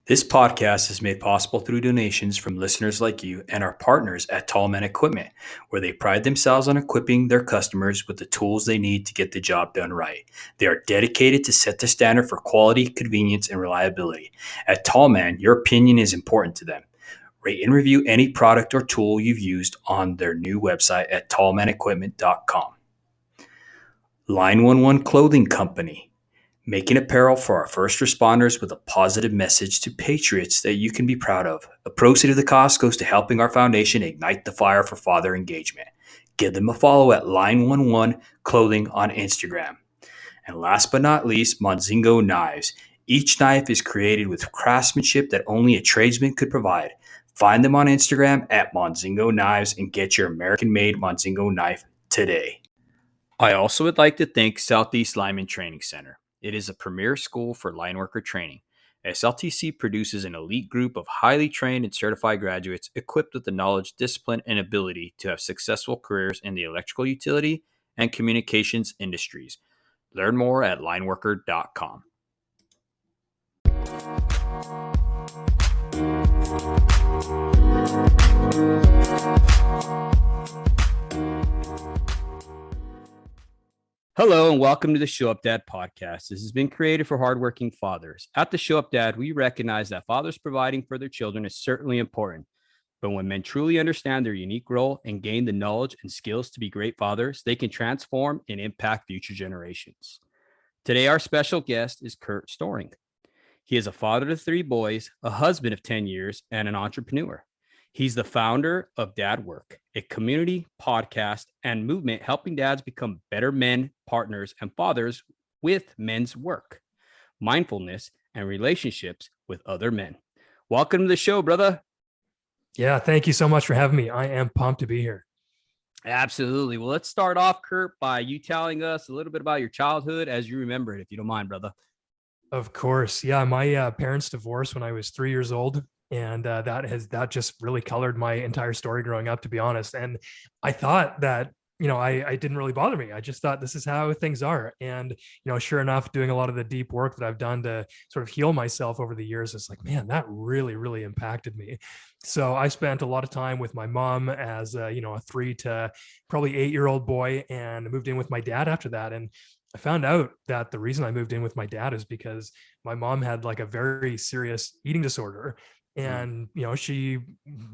This podcast is made possible through donations from listeners like you and our partners at Tall Man Equipment, where they pride themselves on equipping their customers with the tools they need to get the job done right. They are dedicated to set the standard for quality, convenience, and reliability. At Tall Man, your opinion is important to them. Rate and review any product or tool you've used on their new website at tallmanequipment.com. Line 11 Clothing Company, making apparel for our first responders with a positive message to patriots that you can be proud of. A proceed of the cost goes to helping our foundation ignite the fire for father engagement. Give them a follow at Line 11 Clothing on Instagram. And last but not least, Monzingo Knives. Each knife is created with craftsmanship that only a tradesman could provide. Find them on Instagram at Monzingo Knives and get your American-made Monzingo knife today. I also would like to thank Southeast Lineman Training Center. It is a premier school for line worker training. SLTC produces an elite group of highly trained and certified graduates equipped with the knowledge, discipline, and ability to have successful careers in the electrical utility and communications industries. Learn more at lineworker.com. Hello and welcome to the Show Up Dad podcast. This has been created for hardworking fathers. At the Show Up Dad, we recognize that fathers providing for their children is certainly important. But when men truly understand their unique role and gain the knowledge and skills to be great fathers, they can transform and impact future generations. Today, our special guest is Curt Storring. He is a father to 3 boys, a husband of 10 years, and an entrepreneur. He's the founder of Dad.Work, a community, podcast, and movement helping dads become better men, partners, and fathers with men's work, mindfulness, and relationships with other men. Welcome to the show, brother. Yeah, thank you so much for having me. I am pumped to be here. Absolutely. Well, let's start off, Curt, by you telling us a little bit about your childhood as you remember it, if you don't mind, brother. Of course. Yeah, my parents divorced when I was 3 years old. And that just really colored my entire story growing up, to be honest. And I thought that, I didn't really bother me. I just thought this is how things are. And, sure enough, doing a lot of the deep work that I've done to sort of heal myself over the years, it's like, man, that really, really impacted me. So I spent a lot of time with my mom as a 3 to probably 8-year-old boy, and moved in with my dad after that. And I found out that the reason I moved in with my dad is because my mom had like a very serious eating disorder. And, she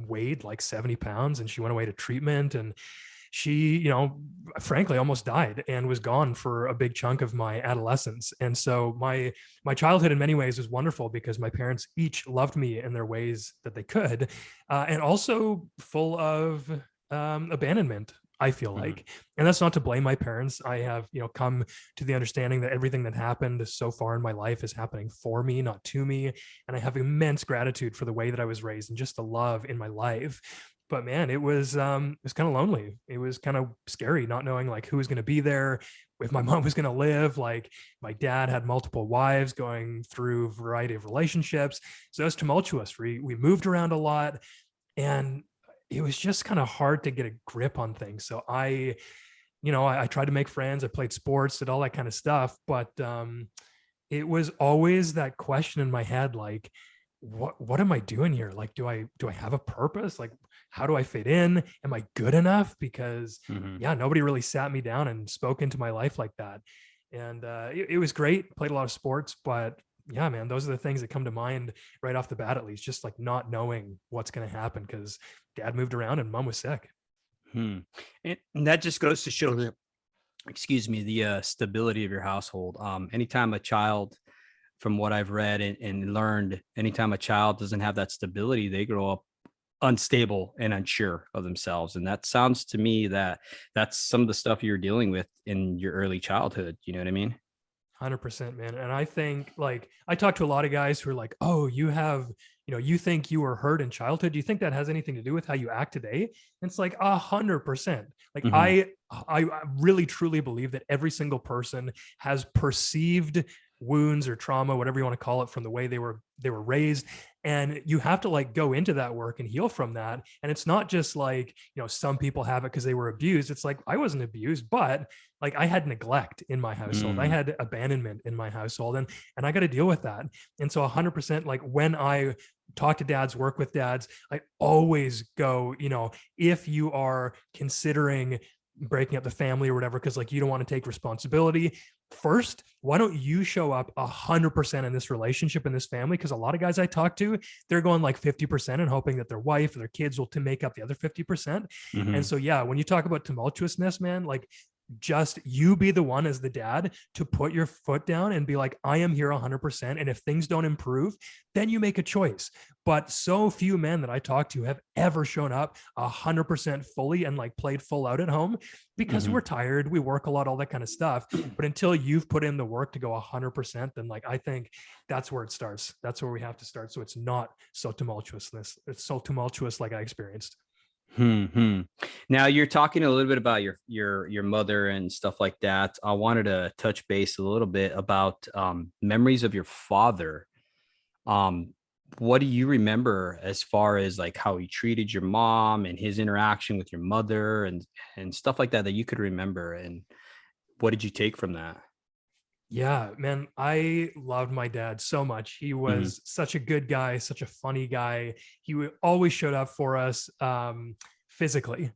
weighed like 70 pounds and she went away to treatment, and she, frankly almost died and was gone for a big chunk of my adolescence. And so my childhood in many ways was wonderful because my parents each loved me in their ways that they could, and also full of abandonment, I feel like. And that's not to blame my parents. I have, come to the understanding that everything that happened so far in my life is happening for me, not to me. And I have immense gratitude for the way that I was raised and just the love in my life. But man, it was kind of lonely. It was kind of scary not knowing like who was going to be there, if my mom was going to live. Like my dad had multiple wives, going through a variety of relationships. So it was tumultuous. We moved around a lot, and it was just kind of hard to get a grip on things. So I tried to make friends. I played sports, did all that kind of stuff. But it was always that question in my head, like, what am I doing here? Like, do I have a purpose? Like, how do I fit in? Am I good enough? Because nobody really sat me down and spoke into my life like that. And it was great. Played a lot of sports, but yeah, man, those are the things that come to mind right off the bat, at least, just like not knowing what's going to happen because dad moved around and mom was sick. And that just goes to show the stability of your household. Anytime a child, from what I've read and learned, anytime a child doesn't have that stability, they grow up unstable and unsure of themselves. And that sounds to me that that's some of the stuff you're dealing with in your early childhood. You know what I mean? 100%, man. And I think, like, I talk to a lot of guys who are like, oh, you think you were hurt in childhood. Do you think that has anything to do with how you act today? And it's like 100%. Like I really truly believe that every single person has perceived wounds or trauma, whatever you want to call it, from the way they were raised. And you have to like go into that work and heal from that. And it's not just like, some people have it because they were abused. It's like, I wasn't abused, but like I had neglect in my household. I Mm, had abandonment in my household, and I got to deal with that. And so 100%, like when I talk to dads, work with dads, I always go, if you are considering breaking up the family or whatever, because like you don't want to take responsibility first, why don't you show up 100% in this relationship, in this family? Because a lot of guys I talk to, they're going like 50% and hoping that their wife or their kids will to make up the other 50%. And mhm. so yeah, when you talk about tumultuousness, man, like just you be the one as the dad to put your foot down and be like, I am here 100%. And if things don't improve, then you make a choice. But so few men that I talk to have ever shown up 100% fully and like played full out at home, because we're Mhm. tired, we work a lot, all that kind of stuff. But until you've put in the work to go 100%, then like I think that's where it starts. That's where we have to start. So it's not so tumultuousness. It's so tumultuous like I experienced. Hmm. Now you're talking a little bit about your mother and stuff like that. I wanted to touch base a little bit about memories of your father. Um, what do you remember as far as like how he treated your mom and his interaction with your mother and stuff like that that you could remember? And what did you take from that? Yeah, man, I loved my dad so much. He Hmm. was such a good guy, such a funny guy. Always showed up for us physically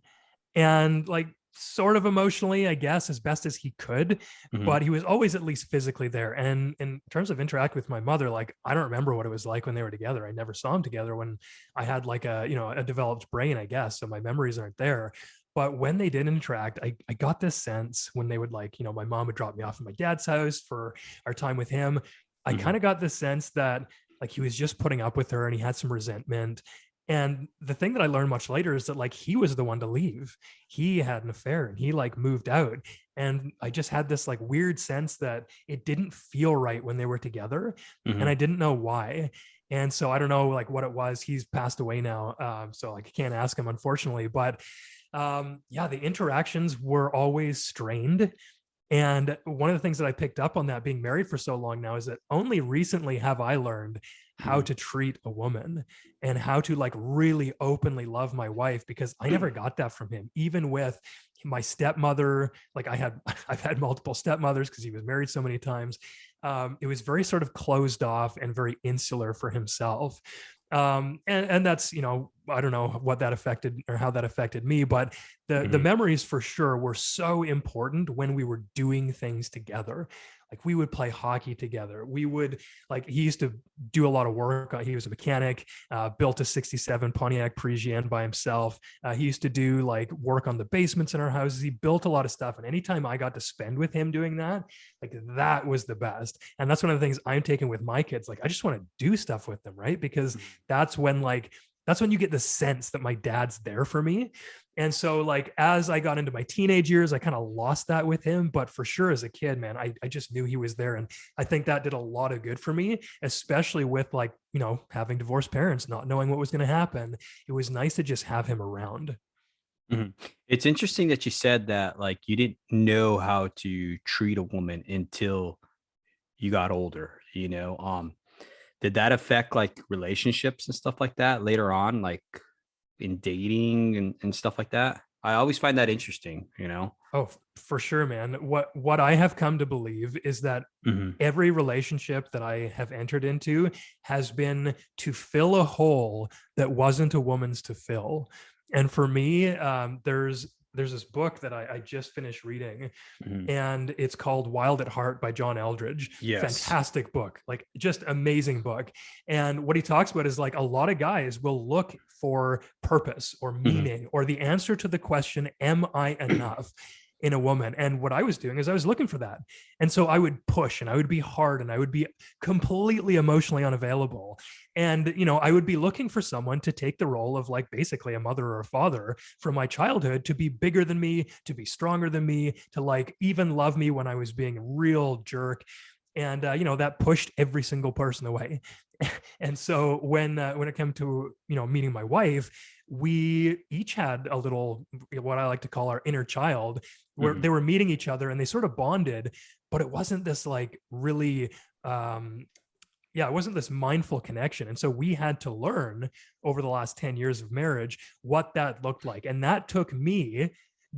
and like sort of emotionally, I guess, as best as he could. Hmm. But he was always at least physically there. And in terms of interact with my mother, like I don't remember what it was like when they were together. I never saw them together when I had like a developed brain, I guess. So my memories aren't there. But when they did interact, I got this sense when they would like, my mom would drop me off at my dad's house for our time with him. I Hmm. kind of got this sense that like he was just putting up with her and he had some resentment. And the thing that I learned much later is that like he was the one to leave. He had an affair and he like moved out. And I just had this like weird sense that it didn't feel right when they were together. And I Hmm. didn't know why. And so I don't know like what it was. He's passed away now. So like I can't ask him, unfortunately. But yeah, the interactions were always strained. And one of the things that I picked up on that being married for so long now is that only recently have I learned how Hmm. to treat a woman and how to like really openly love my wife, because I never got that from him. Even with my stepmother, like I've had multiple stepmothers because he was married so many times. It was very sort of closed off and very insular for himself. And that's, I don't know what that affected or how that affected me, but the Hmm. memories for sure were so important when we were doing things together. Like we would play hockey together. We would like he used to do a lot of work. He was a mechanic, built a 67 Pontiac Parisienne by himself. He used to do like work on the basements in our houses. He built a lot of stuff. And anytime I got to spend with him doing that, like that was the best. And that's one of the things I'm taking with my kids. Like I just want to do stuff with them, right? Because that's when like that's when you get the sense that my dad's there for me. And so, like, as I got into my teenage years, I kind of lost that with him. But for sure, as a kid, man, I just knew he was there. And I think that did a lot of good for me, especially with like, having divorced parents, not knowing what was going to happen. It was nice to just have him around. Hmm. It's interesting that you said that like you didn't know how to treat a woman until you got older, you know. Did that affect like relationships and stuff like that later on, like in dating and stuff like that? I always find that interesting, you know. Oh, for sure, man. What I have come to believe is that Hmm. every relationship that I have entered into has been to fill a hole that wasn't a woman's to fill. And for me, there's this book that I just finished reading, Hmm. and it's called Wild at Heart by John Eldridge. Yes. Fantastic book, like just amazing book. And what he talks about is like a lot of guys will look for purpose or Hmm. meaning or the answer to the question, am I enough? In a woman. And what I was doing is I was looking for that. And so I would push and I would be hard and I would be completely emotionally unavailable. And, I would be looking for someone to take the role of like basically a mother or a father from my childhood, to be bigger than me, to be stronger than me, to like even love me when I was being a real jerk. And that pushed every single person away. And so when it came to meeting my wife, we each had a little, what I like to call our inner child, where they were meeting each other and they sort of bonded, but it wasn't this like really it wasn't this mindful connection. And so we had to learn over the last 10 years of marriage what that looked like. And that took me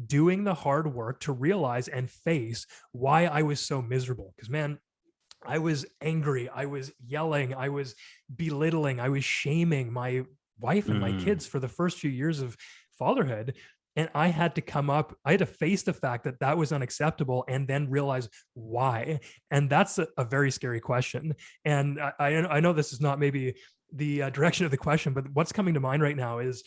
doing the hard work to realize and face why I was so miserable. Because, man, I was angry, I was yelling, I was belittling, I was shaming my wife and my kids for the first few years of fatherhood. And I had to face the fact that that was unacceptable and then realize why. And that's a very scary question. And I know this is not maybe the direction of the question, but what's coming to mind right now is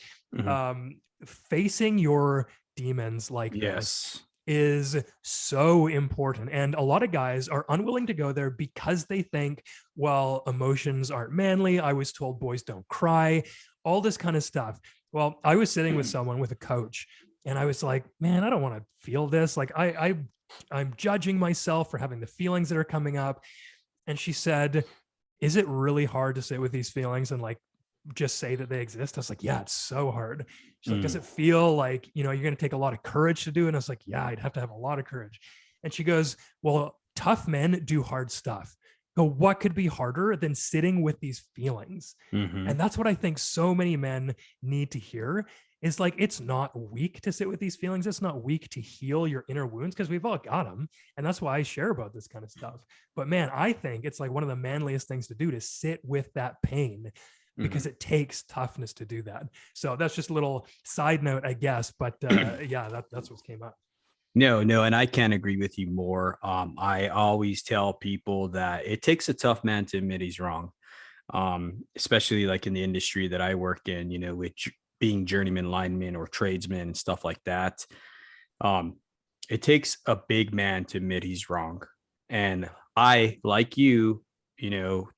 facing your demons like this is so important. And a lot of guys are unwilling to go there because they think, well, emotions aren't manly. I was told boys don't cry, all this kind of stuff. Well, I was sitting with someone, with a coach, and I was like, man, I don't want to feel this. Like I'm judging myself for having the feelings that are coming up. And she said, is it really hard to sit with these feelings and like just say that they exist? I was like, yeah, it's so hard. She's like, does it feel like, you're going to take a lot of courage to do it? And I was like, yeah, I'd have to have a lot of courage. And she goes, well, tough men do hard stuff. But what could be harder than sitting with these feelings? And that's what I think so many men need to hear is like, it's not weak to sit with these feelings. It's not weak to heal your inner wounds, because we've all got them. And that's why I share about this kind of stuff. But man, I think it's like one of the manliest things to do, to sit with that pain, because it takes toughness to do that. So that's just a little side note, I guess. But that's what came up. No, and I can't agree with you more. I always tell people that it takes a tough man to admit he's wrong, especially like in the industry that I work in, with being journeyman linemen or tradesmen and stuff like that. It takes a big man to admit he's wrong. And I, like you,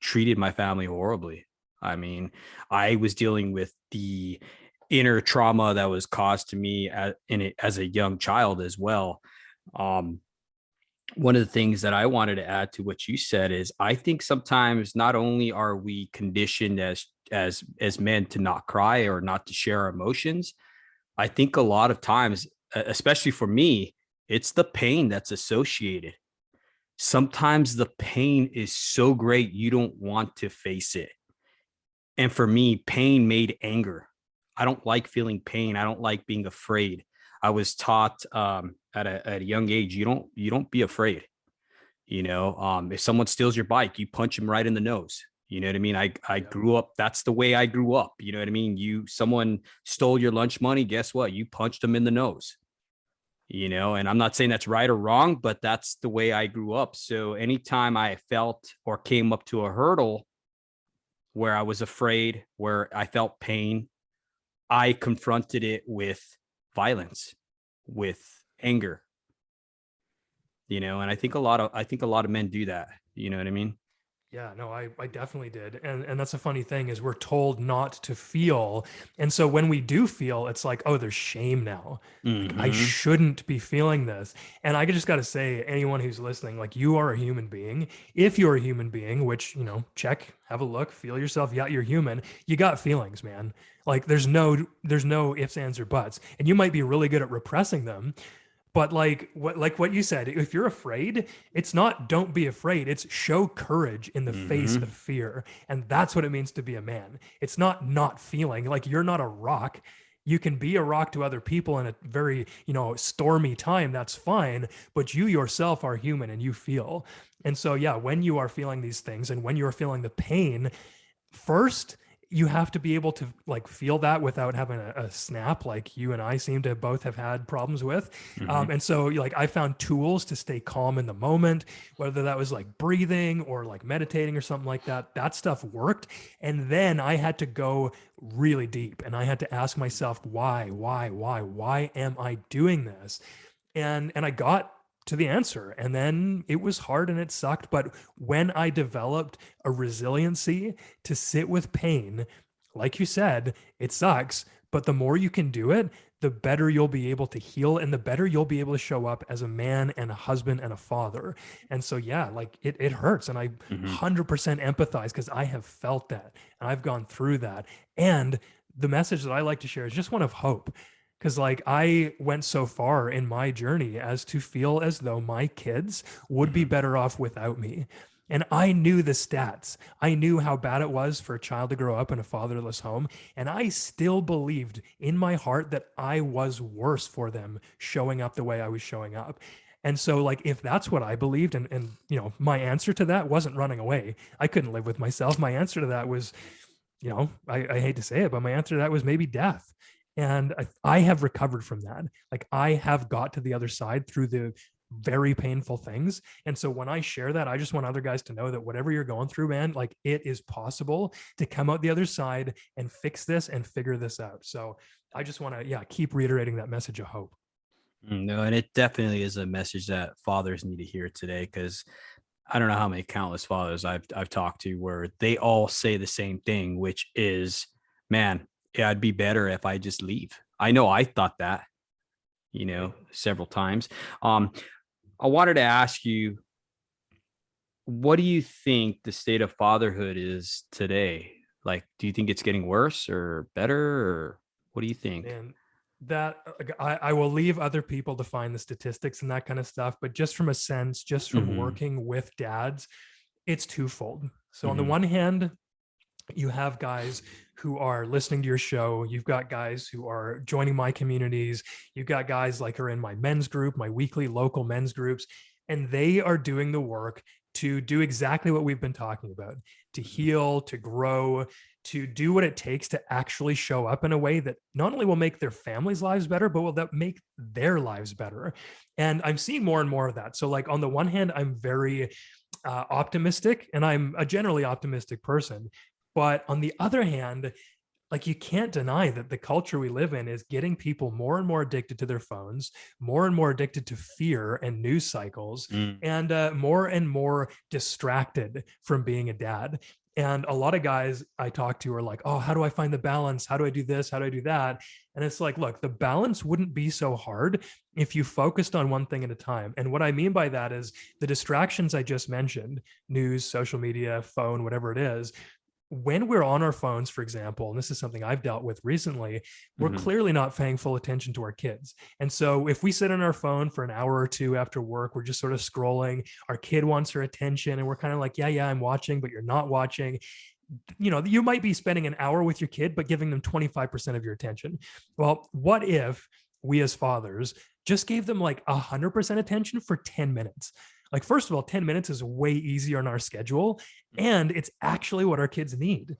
treated my family horribly. I mean, I was dealing with the inner trauma that was caused to me as a young child as well. One of the things that I wanted to add to what you said is, I think sometimes not only are we conditioned as men to not cry or not to share our emotions, I think a lot of times, especially for me, it's the pain that's associated. Sometimes the pain is so great you don't want to face it. And for me, pain made anger. I don't like feeling pain. I don't like being afraid. I was taught at a young age, you don't be afraid. If someone steals your bike, you punch him right in the nose. You know what I mean? I grew up, that's the way I grew up. You know what I mean? Someone stole your lunch money, guess what? You punched them in the nose. And I'm not saying that's right or wrong, but that's the way I grew up. So anytime I felt or came up to a hurdle where I was afraid, where I felt pain, I confronted it with violence, with anger. And I think a lot of men do that. You know what I mean? Yeah, no, I definitely did. And that's a funny thing, is we're told not to feel. And so when we do feel, it's like, oh, there's shame now. Like, I shouldn't be feeling this. And I just got to say, anyone who's listening, like, you are a human being. If you're a human being, which, check, have a look, feel yourself. Yeah, you're human. You got feelings, man. Like there's no ifs, ands, or buts. And you might be really good at repressing them. But like what you said, if you're afraid, it's not don't be afraid. It's show courage in the face of fear. And that's what it means to be a man. It's not feeling like you're not a rock. You can be a rock to other people in a very, stormy time. That's fine. But you yourself are human and you feel. And so, yeah, when you are feeling these things and when you're feeling the pain, first, you have to be able to like feel that without having a snap, like you and I seem to both have had problems with. And so like I found tools to stay calm in the moment, whether that was like breathing or like meditating or something like that. That stuff worked. And then I had to go really deep and I had to ask myself, why am I doing this? And I got to the answer. And then it was hard and it sucked. But when I developed a resiliency to sit with pain, like you said, it sucks. But the more you can do it, the better you'll be able to heal and the better you'll be able to show up as a man and a husband and a father. And so, yeah, like it hurts. And I Mhm. 100% empathize because I have felt that and I've gone through that. And the message that I like to share is just one of hope. Because like I went so far in my journey as to feel as though my kids would be Mhm. better off without me. And I knew the stats. I knew how bad it was for a child to grow up in a fatherless home. And I still believed in my heart that I was worse for them showing up the way I was showing up. And so, like, if that's what I believed, and you know, my answer to that wasn't running away. I couldn't live with myself. My answer to that was, you know, I hate to say it, but my answer to that was maybe death. And I have recovered from that. Like I have got to the other side through the very painful things. And so when I share that, I just want other guys to know that whatever you're going through, man, like it is possible to come out the other side and fix this and figure this out. So I just want to, yeah, keep reiterating that message of hope. No, and it definitely is a message that fathers need to hear today, because I don't know how many countless fathers I've talked to where they all say the same thing, which is, man, yeah, I'd be better if I just leave. I know I thought that, several times. I wanted to ask you, what do you think the state of fatherhood is today? Like, do you think it's getting worse or better, or what do you think? And that I will leave other people to find the statistics and that kind of stuff. But just from a sense, just from Hmm. working with dads, it's twofold. So on the Hmm. one hand, you have guys who are listening to your show. You've got guys who are joining my communities. You've got guys like are in my men's group, my weekly local men's groups, and they are doing the work to do exactly what we've been talking about, to heal, to grow, to do what it takes to actually show up in a way that not only will make their families' lives better, but will that make their lives better. And I'm seeing more and more of that. So like on the one hand, I'm very optimistic, and I'm a generally optimistic person. But on the other hand, like you can't deny that the culture we live in is getting people more and more addicted to their phones, more and more addicted to fear and news cycles, Mm. and more and more distracted from being a dad. And a lot of guys I talk to are like, oh, how do I find the balance? How do I do this? How do I do that? And it's like, look, the balance wouldn't be so hard if you focused on one thing at a time. And what I mean by that is the distractions I just mentioned, news, social media, phone, whatever it is, when we're on our phones, for example, and this is something I've dealt with recently, we're Mhm. clearly not paying full attention to our kids. And so if we sit on our phone for an hour or two after work, we're just sort of scrolling, our kid wants our attention, and we're kind of like, yeah, I'm watching, but you're not watching. You know, you might be spending an hour with your kid, but giving them 25% of your attention. Well, what if we as fathers just gave them like 100% attention for 10 minutes? Like, first of all, 10 minutes is way easier on our schedule, and it's actually what our kids need.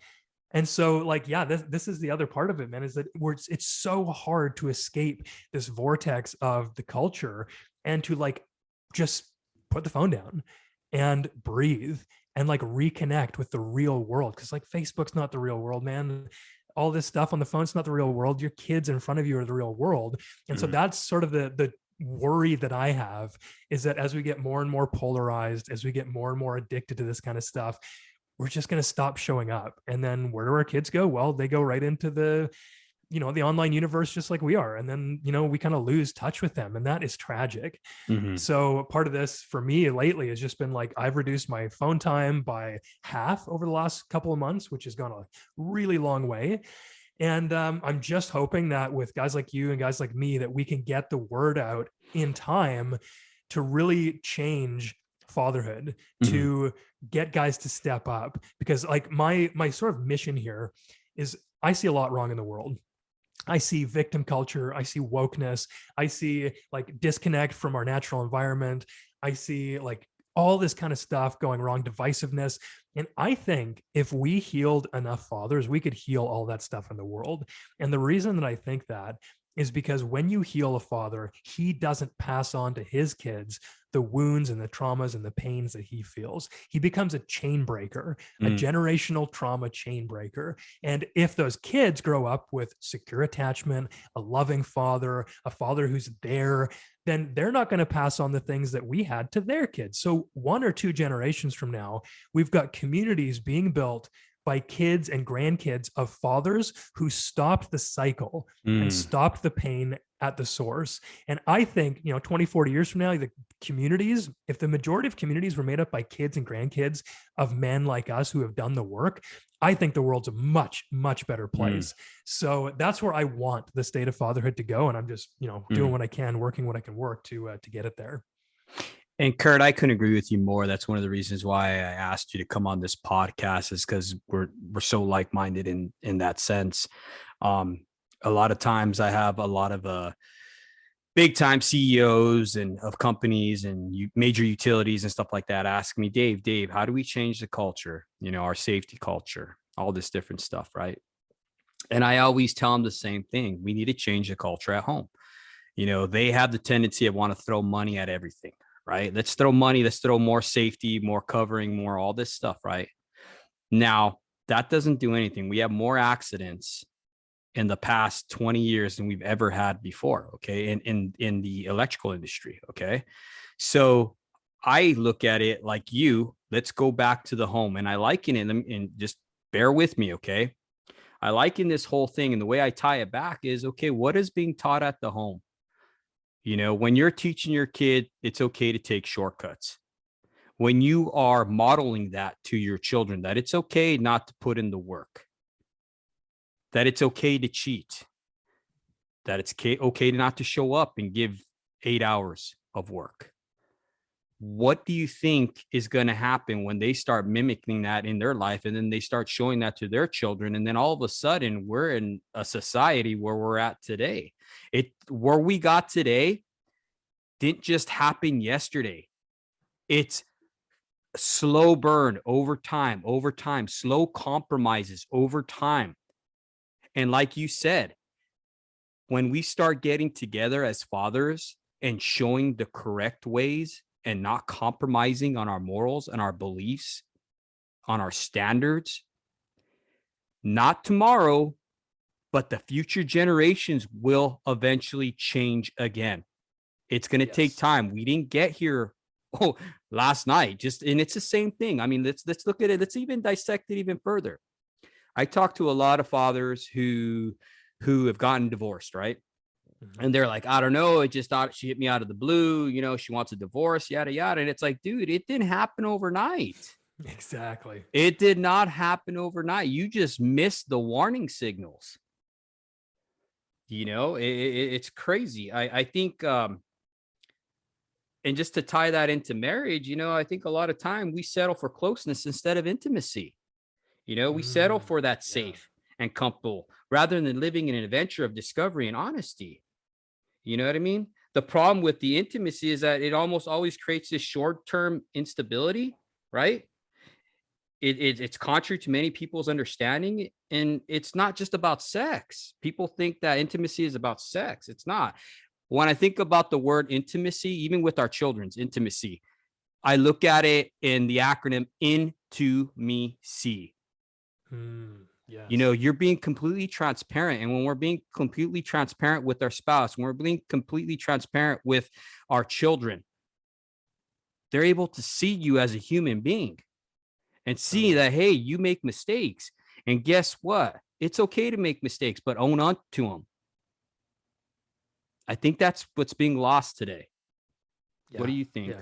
And so, like, yeah, this is the other part of it, man, is that it's so hard to escape this vortex of the culture and to like just put the phone down and breathe and like reconnect with the real world. Cause like Facebook's not the real world, man. All this stuff on the phone, it's not the real world. Your kids in front of you are the real world. And so Mhm. that's sort of the worry that I have, is that as we get more and more polarized, as we get more and more addicted to this kind of stuff, we're just going to stop showing up. And then where do our kids go? Well, they go right into the online universe, just like we are. And then, we kind of lose touch with them. And that is tragic. Mhm. So part of this for me lately has just been like, I've reduced my phone time by half over the last couple of months, which has gone a really long way. And I'm just hoping that with guys like you and guys like me, that we can get the word out in time to really change fatherhood, Mhm. to get guys to step up. Because like my sort of mission here is, I see a lot wrong in the world. I see victim culture. I see wokeness. I see like disconnect from our natural environment. I see like all this kind of stuff going wrong, divisiveness. And I think if we healed enough fathers, we could heal all that stuff in the world. And the reason that I think that is because when you heal a father, he doesn't pass on to his kids the wounds and the traumas and the pains that he feels. He becomes a chain breaker, a Mm. generational trauma chain breaker. And if those kids grow up with secure attachment, a loving father, a father who's there, then they're not going to pass on the things that we had to their kids. So 1 or 2 generations from now, we've got communities being built by kids and grandkids of fathers who stopped the cycle and stopped the pain at the source. And I think, 20, 40 years from now, the communities, if the majority of communities were made up by kids and grandkids of men like us who have done the work, I think the world's a much, much better place. So that's where I want the state of fatherhood to go. And I'm just, doing what I can, working what I can work to get it there. And Curt, I couldn't agree with you more. That's one of the reasons why I asked you to come on this podcast, is because we're so like-minded in that sense. A lot of times I have a lot of big time CEOs and of companies and major utilities and stuff like that ask me, Dave, how do we change the culture? Our safety culture, all this different stuff, right? And I always tell them the same thing. We need to change the culture at home. They have the tendency of want to throw money at everything, right? Let's throw money, let's throw more safety, more covering, more all this stuff, right? Now, that doesn't do anything. We have more accidents in the past 20 years than we've ever had before, okay, in the electrical industry, okay? So I look at it like let's go back to the home, and I liken it, and just bear with me, okay? I liken this whole thing, and the way I tie it back is, okay, what is being taught at the home? When you're teaching your kid, it's okay to take shortcuts. When you are modeling that to your children, that it's okay not to put in the work, that it's okay to cheat, that it's okay not to show up and give 8 hours of work. What do you think is going to happen when they start mimicking that in their life, and then they start showing that to their children? And then all of a sudden we're in a society where we're at today. Where we got today didn't just happen yesterday. It's slow burn over time, slow compromises over time. And like you said, when we start getting together as fathers and showing the correct ways and not compromising on our morals and our beliefs, on our standards, not tomorrow, but the future generations will eventually change again. It's going to take time. We didn't get here last night. And it's the same thing. I mean, let's look at it. Let's even dissect it even further. I talk to a lot of fathers who have gotten divorced, right? And they're like, I don't know. It just thought she hit me out of the blue. She wants a divorce, yada, yada. And it's like, dude, it didn't happen overnight. Exactly. It did not happen overnight. You just missed the warning signals. It's crazy. I think, and just to tie that into marriage, I think a lot of time we settle for closeness instead of intimacy. We settle for that safe and comfortable rather than living in an adventure of discovery and honesty. You know what I mean? The problem with the intimacy is that it almost always creates this short-term instability, right? It's contrary to many people's understanding. And it's not just about sex. People think that intimacy is about sex. It's not. When I think about the word intimacy, even with our children's intimacy, I look at it in the acronym INTO-ME-C. Yes. You're being completely transparent. And when we're being completely transparent with our spouse, when we're being completely transparent with our children, they're able to see you as a human being and see that, hey, you make mistakes. And guess what? It's okay to make mistakes, but own up to them. I think that's what's being lost today. Yeah. What do you think?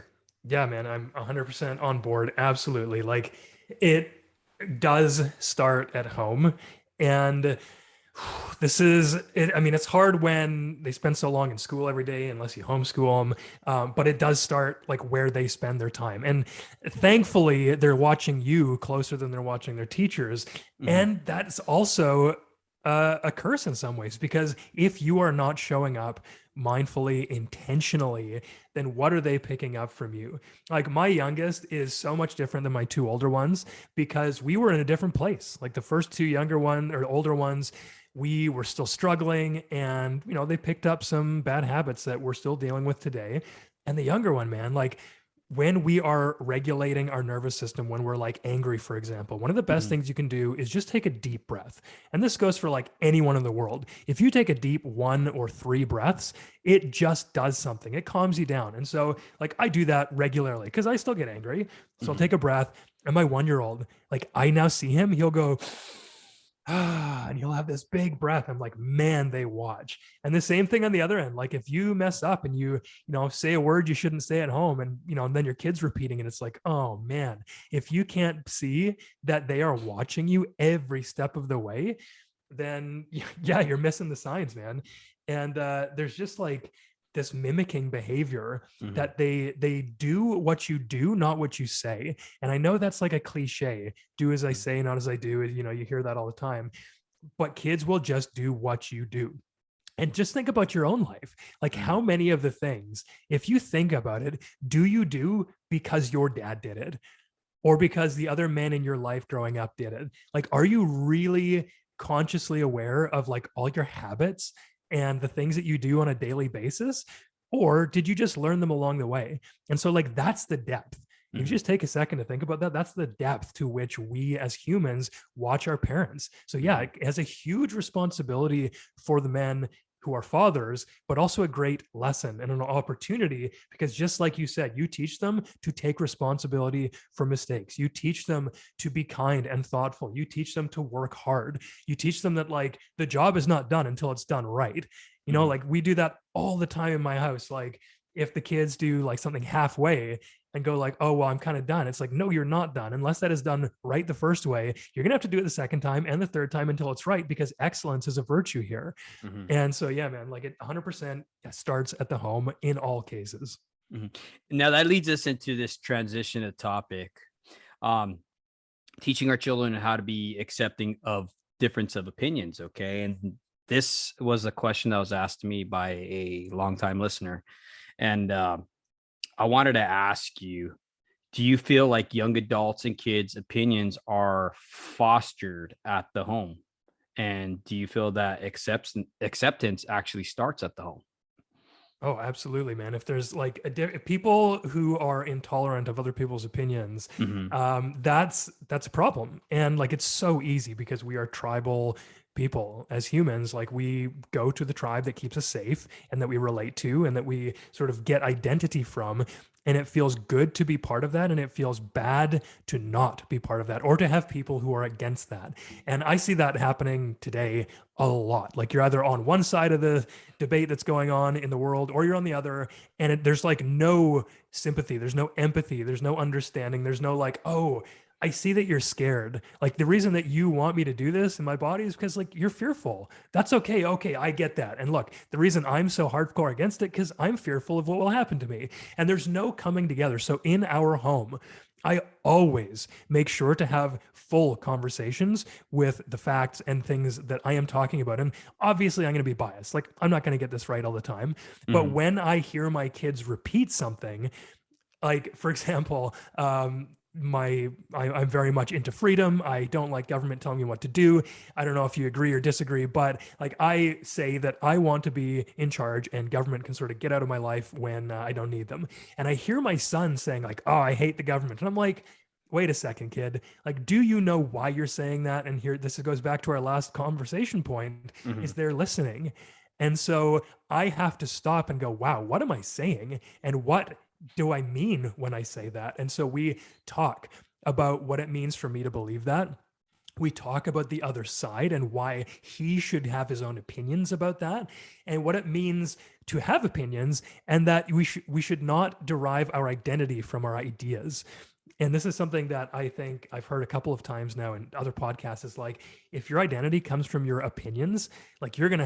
Yeah, man, I'm 100% on board. Absolutely. Like, it does start at home. And this is it. I mean, it's hard when they spend so long in school every day, unless you homeschool them. But it does start like where they spend their time. And thankfully, they're watching you closer than they're watching their teachers. And that's also a curse in some ways, because if you are not showing up mindfully, intentionally, then what are they picking up from you? Like, my youngest is so much different than my two older ones because we were in a different place. Like, the first two older ones, we were still struggling, and they picked up some bad habits that we're still dealing with today. And the younger one, man, like, when we are regulating our nervous system, when we're like angry, for example, one of the best things you can do is just take a deep breath. And this goes for like anyone in the world. If you take a deep 1 or 3 breaths, it just does something. It calms you down. And so like I do that regularly because I still get angry. So I'll take a breath And my 1-year-old, like I now see him, he'll go, and he'll have this big breath. I'm like, man, they watch. And the same thing on the other end. Like if you mess up and say a word you shouldn't say at home, and and then your kid's repeating, and it's like, oh man, if you can't see that they are watching you every step of the way, then yeah, you're missing the signs, man. And there's just like this mimicking behavior that they do what you do, not what you say. And I know that's like a cliche, do as I say, not as I do. You hear that all the time, but kids will just do what you do. And just think about your own life. Like how many of the things, if you think about it, do you do because your dad did it or because the other men in your life growing up did it? Like, are you really consciously aware of like all your habits and the things that you do on a daily basis? Or did you just learn them along the way? And so like, that's the depth. If you just take a second to think about that, that's the depth to which we as humans watch our parents. So yeah, it has a huge responsibility for the men who are fathers, but also a great lesson and an opportunity, because just like you said, you teach them to take responsibility for mistakes. You teach them to be kind and thoughtful. You teach them to work hard. You teach them that like the job is not done until it's done right. Like we do that all the time in my house. Like if the kids do like something halfway and go like, oh, well, I'm kind of done. It's like, no, you're not done. Unless that is done right the first way, you're going to have to do it the second time and the third time until it's right, because excellence is a virtue here. And so, yeah, man, like it 100% starts at the home in all cases. Now that leads us into this transition of topic, teaching our children how to be accepting of difference of opinions. Okay. And this was a question that was asked to me by a longtime listener. And I wanted to ask you, do you feel like young adults and kids' opinions are fostered at the home? And do you feel that acceptance actually starts at the home? Oh, absolutely, man. If there's like people who are intolerant of other people's opinions, that's a problem. And like it's so easy because we are tribal people as humans. Like we go to the tribe that keeps us safe and that we relate to and that we sort of get identity from. And it feels good to be part of that. And it feels bad to not be part of that or to have people who are against that. And I see that happening today a lot. Like you're either on one side of the debate that's going on in the world or you're on the other. And there's like no sympathy. There's no empathy. There's no understanding. There's no like, oh, I see that you're scared. Like the reason that you want me to do this in my body is because like you're fearful. That's okay. Okay, I get that. And look, the reason I'm so hardcore against it because I'm fearful of what will happen to me. And there's no coming together. So in our home, I always make sure to have full conversations with the facts and things that I am talking about. And obviously I'm going to be biased. Like I'm not going to get this right all the time. But when I hear my kids repeat something, like for example, I'm very much into freedom. I don't like government telling me what to do. I don't know if you agree or disagree, but like I say that I want to be in charge and government can sort of get out of my life when I don't need them. And I hear my son saying like, oh, I hate the government. And I'm like, wait a second, kid. Like, do you know why you're saying that? And here, this goes back to our last conversation point, is they're listening. And so I have to stop and go, wow, what am I saying? And what do I mean when I say that? And so we talk about what it means for me to believe that. We talk about the other side and why he should have his own opinions about that and what it means to have opinions, and that we should not derive our identity from our ideas. And this is something that I think I've heard a couple of times now in other podcasts, is like, if your identity comes from your opinions, like you're going to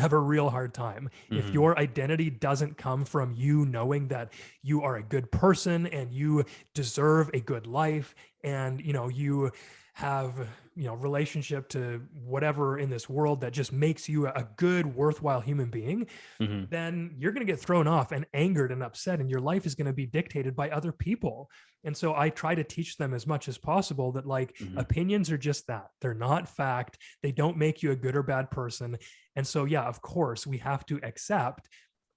have a real hard time. If your identity doesn't come from you knowing that you are a good person and you deserve a good life, and you have relationship to whatever in this world that just makes you a good, worthwhile human being, then you're going to get thrown off and angered and upset, and your life is going to be dictated by other people. And so I try to teach them as much as possible that like opinions are just that. They're not fact. They don't make you a good or bad person. And so, yeah, of course we have to accept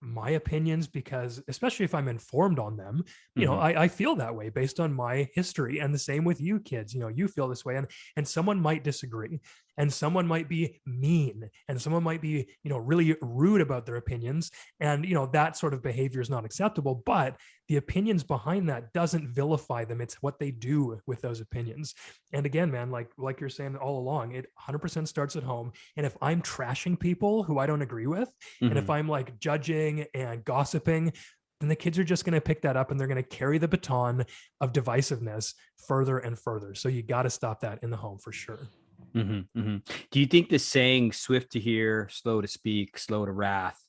my opinions, because especially if I'm informed on them, I feel that way based on my history. And the same with you kids, you feel this way, and someone might disagree. and someone might be mean, and someone might be, really rude about their opinions. And, that sort of behavior is not acceptable, but the opinions behind that doesn't vilify them. It's what they do with those opinions. And again, man, like you're saying all along, it 100% starts at home. And if I'm trashing people who I don't agree with, and if I'm like judging and gossiping, then the kids are just going to pick that up, and they're going to carry the baton of divisiveness further and further. So you got to stop that in the home for sure. Do you think the saying "swift to hear, slow to speak, slow to wrath"?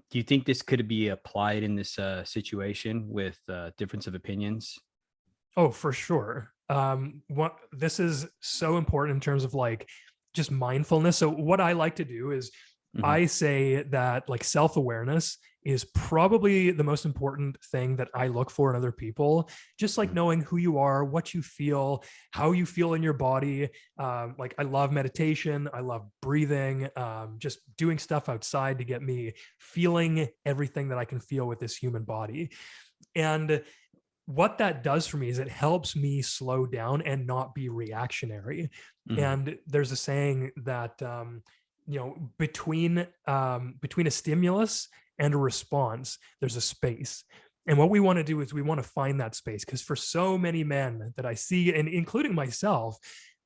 Do you think this could be applied in this situation with difference of opinions? Oh, for sure. This is so important in terms of like just mindfulness. So what I like to do is I say that like self-awareness is probably the most important thing that I look for in other people. Just like knowing who you are, what you feel, how you feel in your body. Like I love meditation. I love breathing, just doing stuff outside to get me feeling everything that I can feel with this human body. And what that does for me is it helps me slow down and not be reactionary. And there's a saying that, between a stimulus and a response, there's a space. And what we want to do is we want to find that space, because for so many men that I see, and including myself,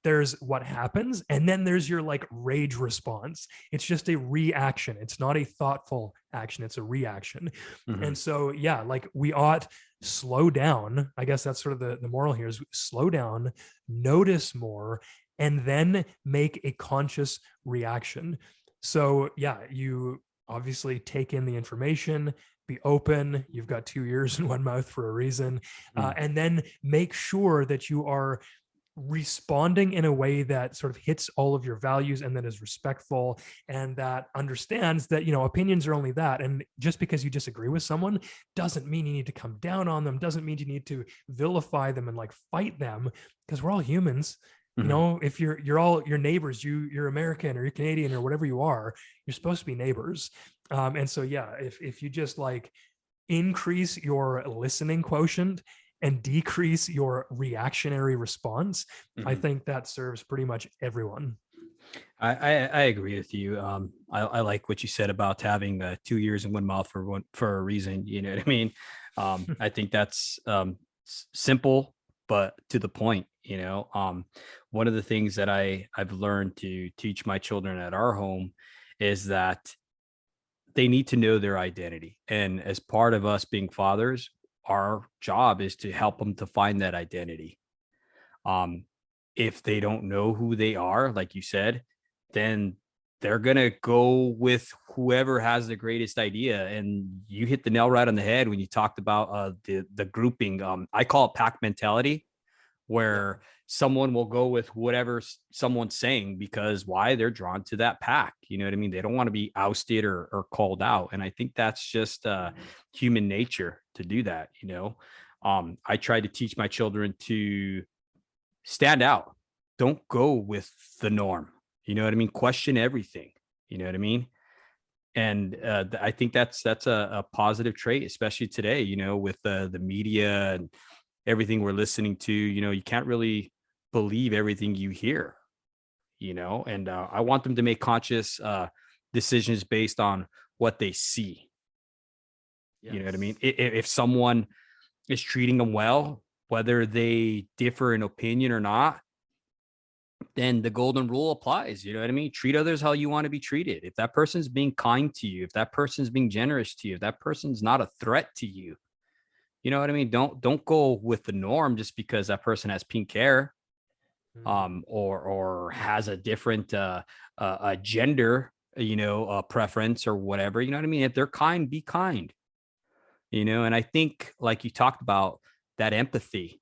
there's what happens, and then there's your like rage response. It's just a reaction. It's not a thoughtful action. It's a reaction. And so, yeah, like we ought slow down. I guess that's sort of the moral here is slow down, notice more, and then make a conscious reaction. So yeah, you obviously take in the information, be open. You've got 2 ears and 1 mouth for a reason. And then make sure that you are responding in a way that sort of hits all of your values, and that is respectful, and that understands that, opinions are only that. And just because you disagree with someone doesn't mean you need to come down on them, doesn't mean you need to vilify them and like fight them, because we're all humans. If you're all your neighbors, you're American or you're Canadian or whatever you are, you're supposed to be neighbors. And so, yeah, if you just like increase your listening quotient and decrease your reactionary response, I think that serves pretty much everyone. I agree with you. I like what you said about having 2 ears and 1 mouth for a reason. You know what I mean? I think that's simple but to the point. One of the things that I've learned to teach my children at our home is that they need to know their identity, and as part of us being fathers, our job is to help them to find that identity. If they don't know who they are, like you said, then they're going to go with whoever has the greatest idea. And you hit the nail right on the head when you talked about the grouping. I call it pack mentality, where someone will go with whatever someone's saying, because why? They're drawn to that pack. You know what I mean? They don't want to be ousted or called out. And I think that's just human nature to do that. I try to teach my children to stand out. Don't go with the norm. You know what I mean? Question everything. You know what I mean? And I think that's a positive trait, especially today, with the media and everything we're listening to. You can't really believe everything you hear, and I want them to make conscious decisions based on what they see. Yes. You know what I mean? If someone is treating them well, whether they differ in opinion or not, then the golden rule applies. You know what I mean? Treat others how you want to be treated. If that person's being kind to you, if that person's being generous to you, if that person's not a threat to you, you know what I mean? Don't go with the norm just because that person has pink hair, or has a different gender, preference or whatever. You know what I mean? If they're kind, be kind. And I think, like you talked about, that empathy.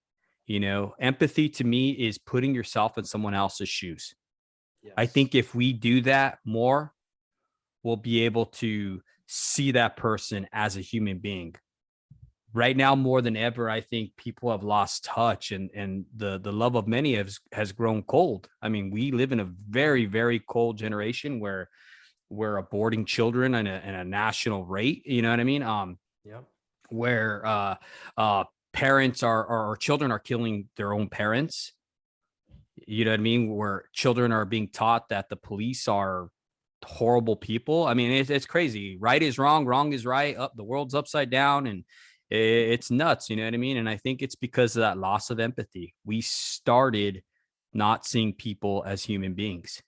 Empathy to me is putting yourself in someone else's shoes. Yes. I think if we do that more, we'll be able to see that person as a human being. Right now, more than ever, I think people have lost touch, and the love of many has grown cold. I mean, we live in a very, very cold generation where we're aborting children in a national rate. You know what I mean? Where parents or children are killing their own parents. You know what I mean? Where children are being taught that the police are horrible people. I mean, it's crazy. Right is wrong, wrong is right. Up, the world's upside down, and it's nuts. You know what I mean? And I think it's because of that loss of empathy. We started not seeing people as human beings.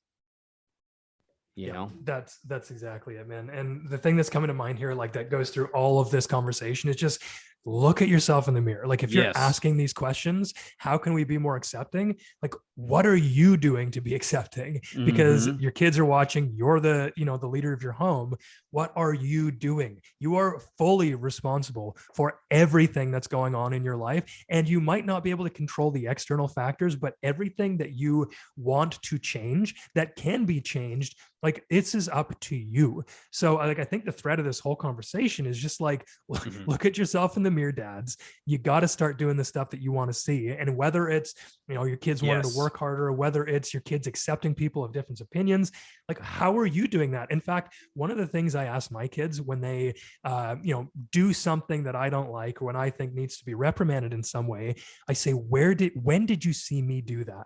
You know, that's exactly it, man. And the thing that's coming to mind here, like that goes through all of this conversation, is just look at yourself in the mirror. Like if you're yes, asking these questions, how can we be more accepting? Like, what are you doing to be accepting? Because Mhm. your kids are watching, you're the, the leader of your home. What are you doing? You are fully responsible for everything that's going on in your life. And you might not be able to control the external factors, but everything that you want to change that can be changed, like this is up to you. So like, I think the thread of this whole conversation is just like, look at yourself in the mirror, dads. You got to start doing the stuff that you want to see. And whether it's, your kids wanting to Yes. work harder, or whether it's your kids accepting people of different opinions, like, how are you doing that? In fact, one of the things I ask my kids when they, do something that I don't like, or when I think needs to be reprimanded in some way, I say, when did you see me do that?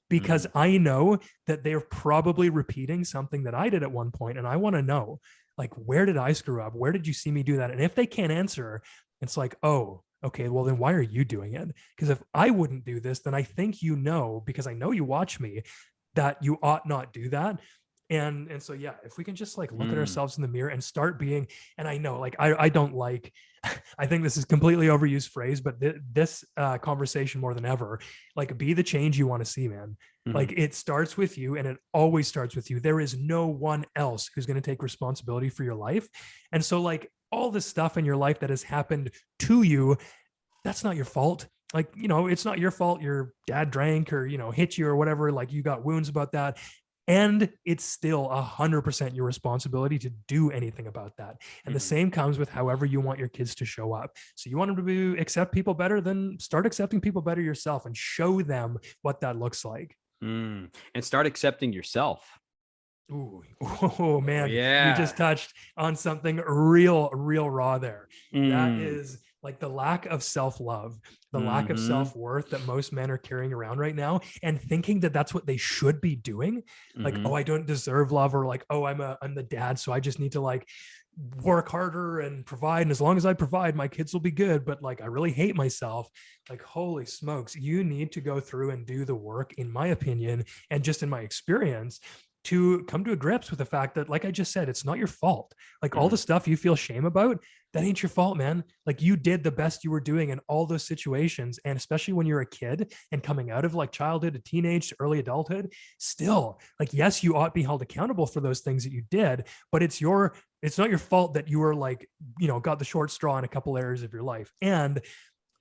Because I know that they're probably repeating something that I did at one point, and I want to know, like, where did I screw up? Where did you see me do that? And if they can't answer, it's like, oh, okay, well then why are you doing it? Because if I wouldn't do this, then I think, because I know you watch me, that you ought not do that. And so yeah, if we can just like look at ourselves in the mirror and start being, and I know, like, I don't like, I think this is completely overused phrase, but this conversation more than ever, like, be the change you want to see, man. Like, it starts with you, and it always starts with you. There is no one else who's going to take responsibility for your life. And so, like, all this stuff in your life that has happened to you, that's not your fault. Like, it's not your fault your dad drank or, hit you or whatever. Like, you got wounds about that. And it's still 100% your responsibility to do anything about that. And the same comes with however you want your kids to show up. So you want them to accept people better, then start accepting people better yourself and show them what that looks like. And start accepting yourself. Ooh, oh man, you Yeah. just touched on something real raw there. That Mm. is like the lack of self-love, the lack of Mhm. self-worth that most men are carrying around right now, and thinking that that's what they should be doing. Like, oh, Mhm. I don't deserve love, or like, oh, I'm the dad, so I just need to like work harder and provide, and as long as I provide, my kids will be good. But like, I really hate myself. Like, holy smokes, you need to go through and do the work, in my opinion, and just in my experience, to come to grips with the fact that, like I just said, it's not your fault. Like, all the stuff you feel shame about, that ain't your fault, man. Like, you did the best you were doing in all those situations. And especially when you're a kid and coming out of like childhood to teenage to early adulthood, still, like, yes, you ought to be held accountable for those things that you did, but it's not your fault that you were like, got the short straw in a couple areas of your life. And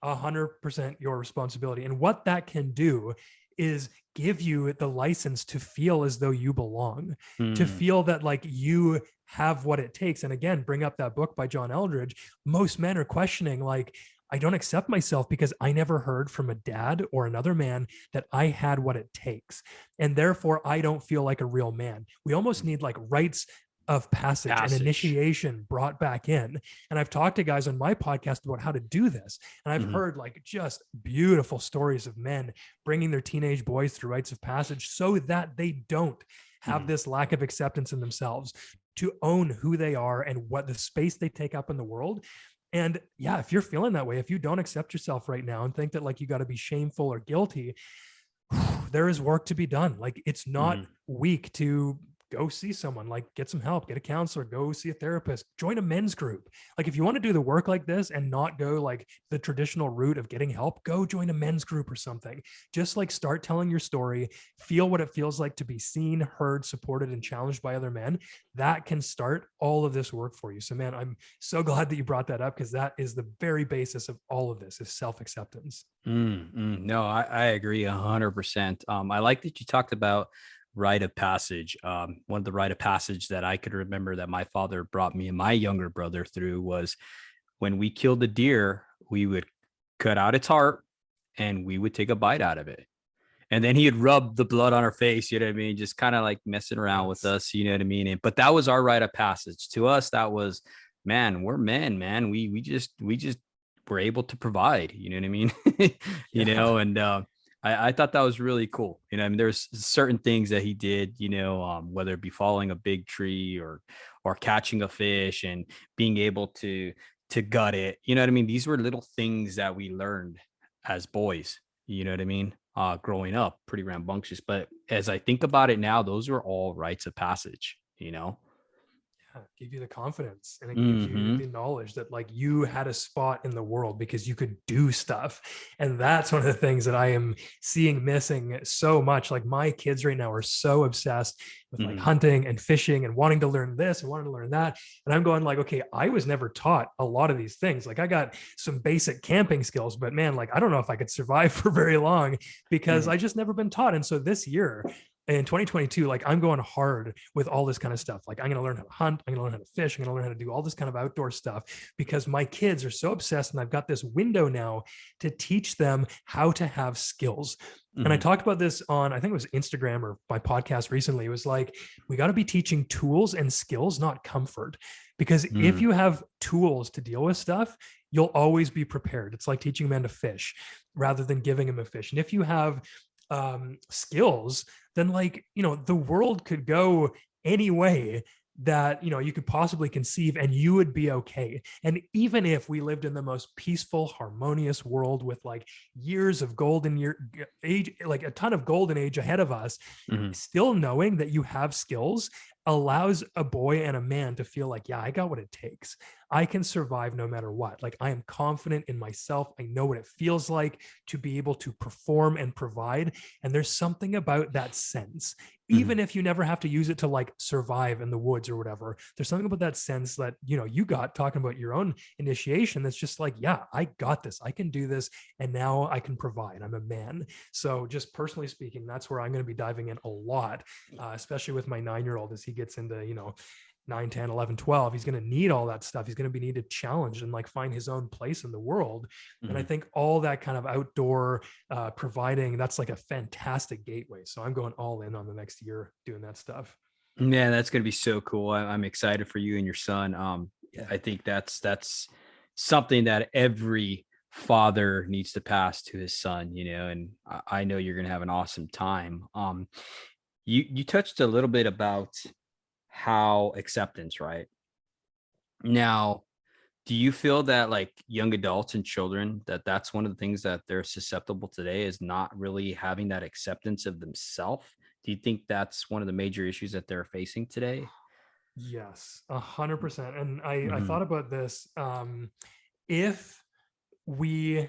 100% your responsibility. And what that can do is give you the license to feel as though you belong, to feel that like you have what it takes. And again, bring up that book by John Eldridge. Most men are questioning, like, I don't accept myself because I never heard from a dad or another man that I had what it takes. And therefore, I don't feel like a real man. We almost need like rites of passage and initiation brought back in. And I've talked to guys on my podcast about how to do this. And I've heard like just beautiful stories of men bringing their teenage boys through rites of passage so that they don't have this lack of acceptance in themselves, to own who they are and what the space they take up in the world. And yeah, if you're feeling that way, if you don't accept yourself right now and think that like you got to be shameful or guilty, there is work to be done. Like, it's not weak to go see someone, like get some help, get a counselor, go see a therapist, join a men's group. Like, if you want to do the work like this and not go like the traditional route of getting help, go join a men's group or something. Just like start telling your story, feel what it feels like to be seen, heard, supported, and challenged by other men. That can start all of this work for you. So man, I'm so glad that you brought that up, because that is the very basis of all of this, is self-acceptance. No, I agree 100%. I like that you talked about rite of passage. One of the rite of passage that I could remember that my father brought me and my younger brother through was when we killed a deer, we would cut out its heart and we would take a bite out of it. And then he'd rub the blood on our face, you know what I mean? Just kind of like messing around with us, you know what I mean? But that was our rite of passage. To us, that was, man, we're men, man. We just were able to provide, you know what I mean? And I thought that was really cool. You know, I mean, there's certain things that he did, you know, whether it be following a big tree or catching a fish and being able to gut it. You know what I mean? These were little things that we learned as boys. You know what I mean? Growing up, pretty rambunctious. But as I think about it now, those were all rites of passage. You know. Give you the confidence, and it gives you Hmm. the knowledge that like you had a spot in the world because you could do stuff. And that's one of the things that I am seeing missing so much. Like my kids right now are so obsessed with like Hmm. hunting and fishing and wanting to learn this and wanting to learn that. And I'm going like, okay, I was never taught a lot of these things. Like I got some basic camping skills, but man, like I don't know if I could survive for very long because Hmm. I just never been taught. And so this year in 2022, like I'm going hard with all this kind of stuff. Like I'm going to learn how to hunt. I'm going to learn how to fish. I'm going to learn how to do all this kind of outdoor stuff because my kids are so obsessed. And I've got this window now to teach them how to have skills. And I Hmm. talked about this on, I think it was Instagram or my podcast recently. It was like, we got to be teaching tools and skills, not comfort. Because if Hmm. you have tools to deal with stuff, you'll always be prepared. It's like teaching a man to fish rather than giving him a fish. And if you have skills, then like, the world could go any way that you could possibly conceive and you would be okay. And even if we lived in the most peaceful, harmonious world with like years of golden year age, like a ton of golden age ahead of us, Hmm. still knowing that you have skills allows a boy and a man to feel like, yeah, I got what it takes. I can survive no matter what. Like I am confident in myself. I know what it feels like to be able to perform and provide. And there's something about that sense, Hmm. even if you never have to use it to like survive in the woods or whatever. There's something about that sense that, you got talking about your own initiation. That's just like, yeah, I got this. I can do this. And now I can provide. I'm a man. So just personally speaking, that's where I'm going to be diving in a lot, especially with my 9-year-old as he gets into, 9, 10, 11, 12. He's going to need all that stuff. He's going to be needed challenged and like find his own place in the world. And I Hmm. think all that kind of outdoor providing, that's like a fantastic gateway. So I'm going all in on the next year doing that stuff. Yeah, that's gonna be so cool. I'm excited for you and your son. Yeah. I think that's something that every father needs to pass to his son, you know, and I know you're gonna have an awesome time. You touched a little bit about how acceptance, right? Now, do you feel that like young adults and children that that's one of the things that they're susceptible today is not really having that acceptance of themselves? Do you think that's one of the major issues that they're facing today? Yes, 100%. And I Mhm. thought about this. If we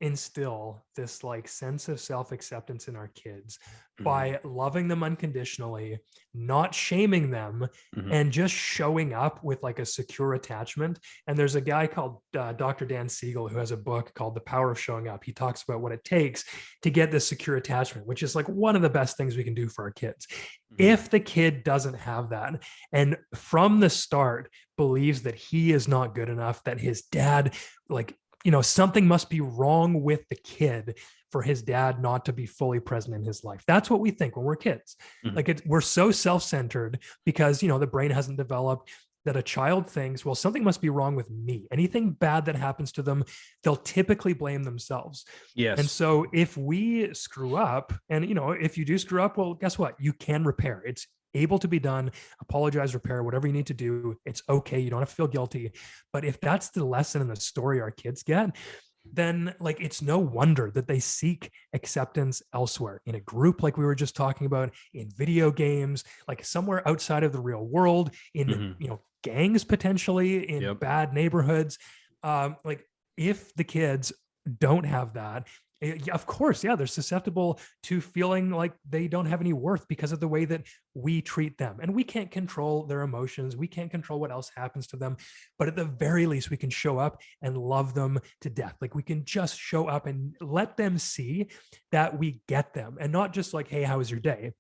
instill this like sense of self-acceptance in our kids Mhm. by loving them unconditionally, not shaming them, Mhm. and just showing up with like a secure attachment. And there's a guy called Dr. Dan Siegel who has a book called The Power of Showing Up. He talks about what it takes to get this secure attachment, which is like one of the best things we can do for our kids. Mhm. If the kid doesn't have that and from the start believes that he is not good enough, that his dad, like, something must be wrong with the kid for his dad not to be fully present in his life. That's what we think when we're kids. Mhm. Like we're so self-centered because, the brain hasn't developed that a child thinks, well, something must be wrong with me. Anything bad that happens to them, they'll typically blame themselves. And Yes. so if we screw up, and if you do screw up, well, guess what? You can repair. It's able to be done. Apologize, repair, whatever you need to do. It's okay. You don't have to feel guilty. But if that's the lesson in the story our kids get, then like it's no wonder that they seek acceptance elsewhere in a group like we were just talking about, in video games, like somewhere outside of the real world, in Mhm. gangs, potentially in Yep. bad neighborhoods. Like if the kids don't have that, yeah, of course, yeah, they're susceptible to feeling like they don't have any worth because of the way that we treat them. And we can't control their emotions. We can't control what else happens to them. But at the very least, we can show up and love them to death. Like we can just show up and let them see that we get them, and not just like, hey, how was your day?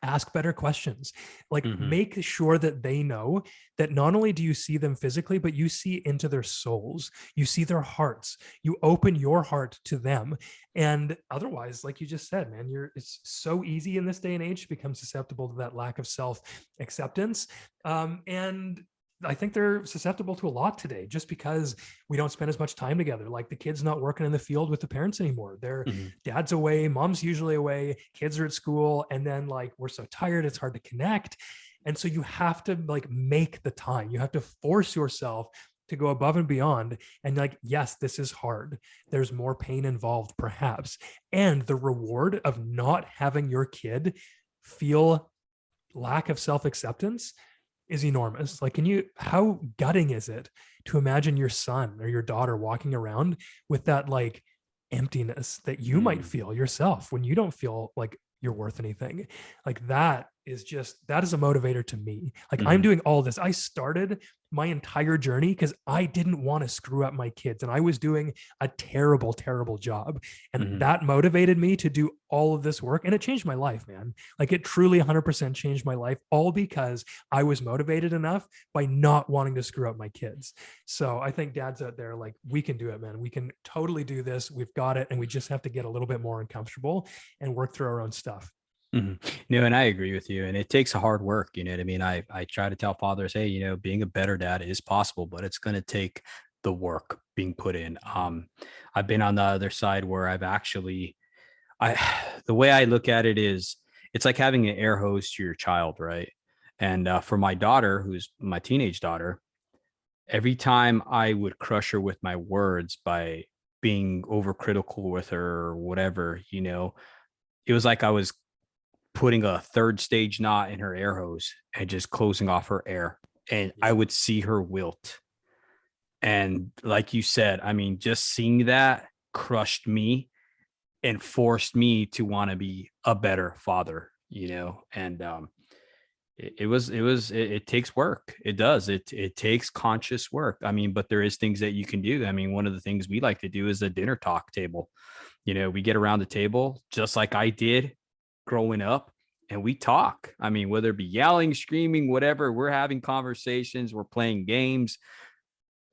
Ask better questions. Like Mhm. make sure that they know that not only do you see them physically, but you see into their souls, you see their hearts, you open your heart to them. And otherwise, like you just said, man, it's so easy in this day and age to become susceptible to that lack of self acceptance. And I think they're susceptible to a lot today, just because we don't spend as much time together. Like the kid's not working in the field with the parents anymore. Their dad's away, mom's usually away, kids are at school. And then like, we're so tired, it's hard to connect. And so you have to like make the time. You have to force yourself to go above and beyond. And like, yes, this is hard. There's more pain involved, perhaps. And the reward of not having your kid feel lack of self-acceptance is enormous. Like, how gutting is it to imagine your son or your daughter walking around with that like emptiness that you might feel yourself when you don't feel like you're worth anything? Like that is a motivator to me. Like I'm doing all this. I started my entire journey because I didn't want to screw up my kids, and I was doing a terrible, terrible job. And that motivated me to do all of this work. And it changed my life, man. Like it truly 100% changed my life, all because I was motivated enough by not wanting to screw up my kids. So I think dads out there, like, we can do it, man. We can totally do this. We've got it. And we just have to get a little bit more uncomfortable and work through our own stuff. No, and I agree with you. And it takes hard work. You know what I mean? I try to tell fathers, hey, you know, being a better dad is possible, but it's going to take the work being put in. I've been on the other side where the way I look at it is it's like having an air hose to your child, right? And for my daughter, who's my teenage daughter, every time I would crush her with my words by being overcritical with her or whatever, you know, it was like I was putting a third stage knot in her air hose and just closing off her air. And I would see her wilt. And like you said, I mean, just seeing that crushed me and forced me to want to be a better father, you know? And it takes work. It does. It takes conscious work. I mean, but there is things that you can do. I mean, one of the things we like to do is a dinner talk table. You know, we get around the table just like I did growing up, and we talk. I mean, whether it be yelling, screaming, whatever, we're having conversations, we're playing games,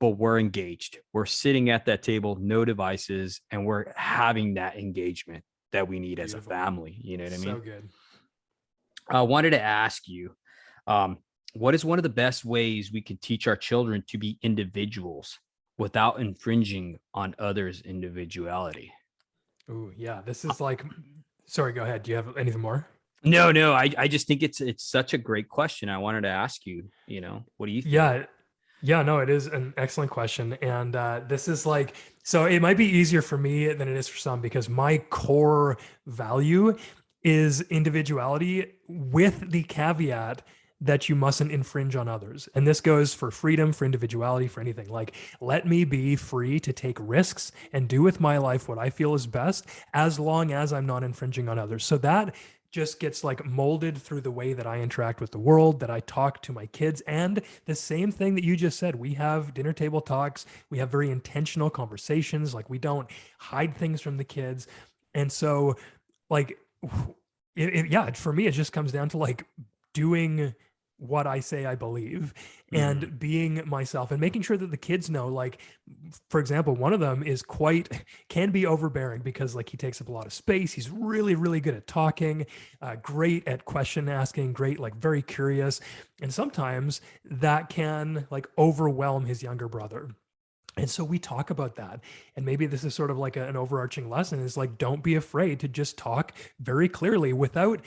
but we're engaged. We're sitting at that table, no devices, and we're having that engagement that we need as a family. You know what I mean? So good. I wanted to ask you, what is one of the best ways we can teach our children to be individuals without infringing on others' individuality? Oh, yeah. This is like, sorry, go ahead. Do you have anything more? No, I just think it's such a great question. I wanted to ask you, you know, what do you think? Yeah, no, it is an excellent question. And this is like, so it might be easier for me than it is for some, because my core value is individuality, with the caveat that you mustn't infringe on others. And this goes for freedom, for individuality, for anything. Like, let me be free to take risks and do with my life what I feel is best, as long as I'm not infringing on others. So that just gets like molded through the way that I interact with the world, that I talk to my kids. And the same thing that you just said, we have dinner table talks, we have very intentional conversations. Like, we don't hide things from the kids. And so like, for me, it just comes down to like doing what I say I believe and being myself, and making sure that the kids know, like, for example, one of them can be overbearing because like he takes up a lot of space. He's really, really good at talking, great at question asking, great, like very curious. And sometimes that can like overwhelm his younger brother. And so we talk about that. And maybe this is sort of like an overarching lesson, is like, don't be afraid to just talk very clearly, without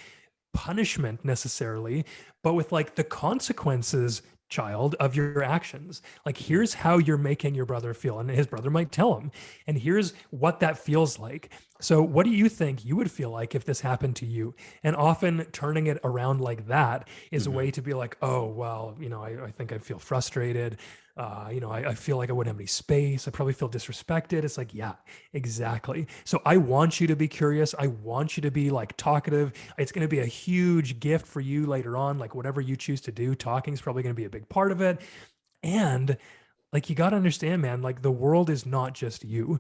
punishment necessarily, but with like the consequences, child, of your actions. Like, here's how you're making your brother feel. And his brother might tell him, and here's what that feels like. So what do you think you would feel like if this happened to you? And often turning it around like that is a way to be like, oh, well, you know, I think I feel frustrated. I feel like I wouldn't have any space. I probably feel disrespected. It's like, yeah, exactly. So I want you to be curious. I want you to be like talkative. It's going to be a huge gift for you later on. Like, whatever you choose to do, talking is probably going to be a big part of it. And like, you got to understand, man, like, the world is not just you.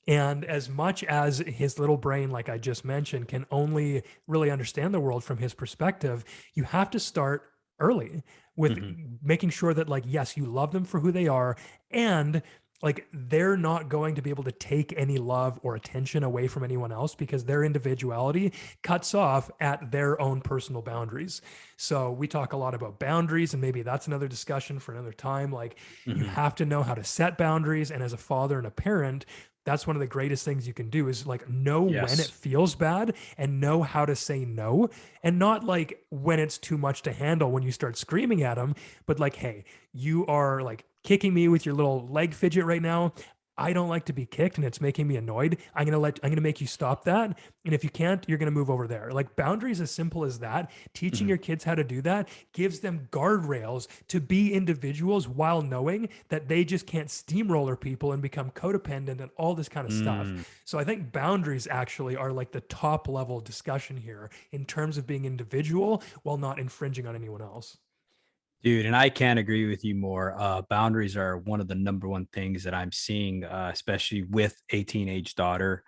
And as much as his little brain, like I just mentioned, can only really understand the world from his perspective, you have to start early with making sure that, like, yes, you love them for who they are, and like they're not going to be able to take any love or attention away from anyone else because their individuality cuts off at their own personal boundaries. So we talk a lot about boundaries, and maybe that's another discussion for another time. Like you Mhm. have to know how to set boundaries. And as a father and a parent, that's one of the greatest things you can do is like know when it Yes. feels bad and know how to say no, and not like when it's too much to handle when you start screaming at them, but like, hey, you are like kicking me with your little leg fidget right now. I don't like to be kicked and it's making me annoyed. I'm going to make you stop that. And if you can't, you're going to move over there. Like boundaries, as simple as that. Teaching Mhm. your kids how to do that gives them guardrails to be individuals while knowing that they just can't steamroller people and become codependent and all this kind of stuff. Mm. So I think boundaries actually are like the top level discussion here in terms of being individual while not infringing on anyone else. Dude, and I can't agree with you more. Boundaries are one of the number one things that I'm seeing, especially with a teenage daughter.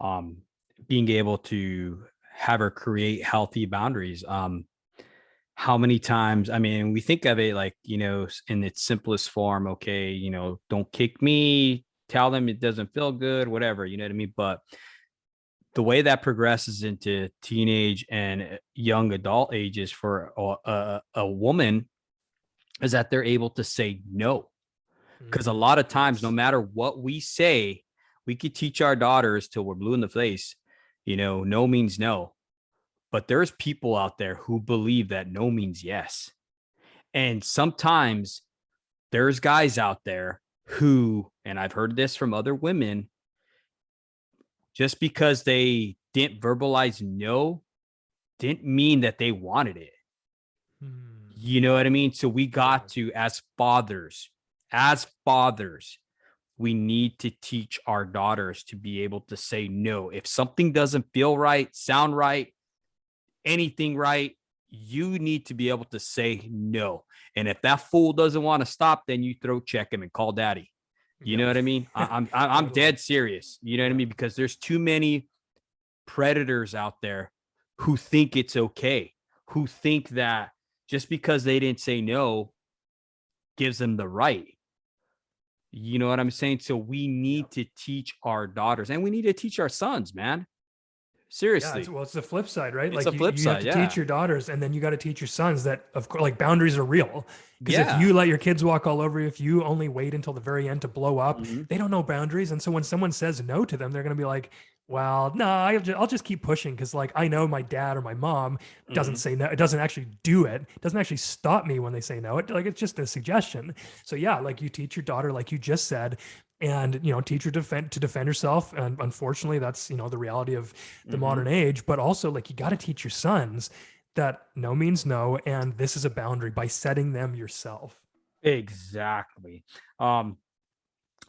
Um, Being able to have her create healthy boundaries. How many times? I mean, we think of it like, in its simplest form. Okay, don't kick me. Tell them it doesn't feel good. Whatever. You know what I mean? But the way that progresses into teenage and young adult ages for a woman is that they're able to say no. Because a lot of times, no Yes. matter what we say, we could teach our daughters till we're blue in the face, no means no. But there's people out there who believe that no means yes. And sometimes there's guys out there who, and I've heard this from other women, just because they didn't verbalize no, didn't mean that they wanted it. Hmm. You know what I mean? So we Yeah. got to, as fathers, we need to teach our daughters to be able to say no. If something doesn't feel right, sound right, anything right, you need to be able to say no. And if that fool doesn't want to stop, then you throat check him and call daddy. You know Yep. what I mean? I'm Totally. dead serious. You know what I Yeah. mean? Because there's too many predators out there who think it's okay, who think that just because they didn't say no gives them the right. You know what I'm saying? So we Yep. need to teach our daughters and we need to teach our sons, man. Yeah, Seriously. it's the flip side, right? It's Like a you, flip you have side. to teach Yeah. your daughters, and then you got to teach your sons that, of course, like boundaries are real. Because if Yeah. you let your kids walk all over you, if you only wait until the very end to blow up, Mhm. they don't know boundaries. And so when someone says no to them, they're going to be like, well, no, I'll just keep pushing because like I know my dad or my mom doesn't Mhm. say no. It doesn't actually do it. It doesn't actually stop me when they say no. It like it's just a suggestion. So yeah, like you teach your daughter, like you just said, and teach her to defend herself. And unfortunately, that's the reality of the Mhm. modern age. But also, like you got to teach your sons that no means no, and this is a boundary by setting them yourself. Exactly. Um,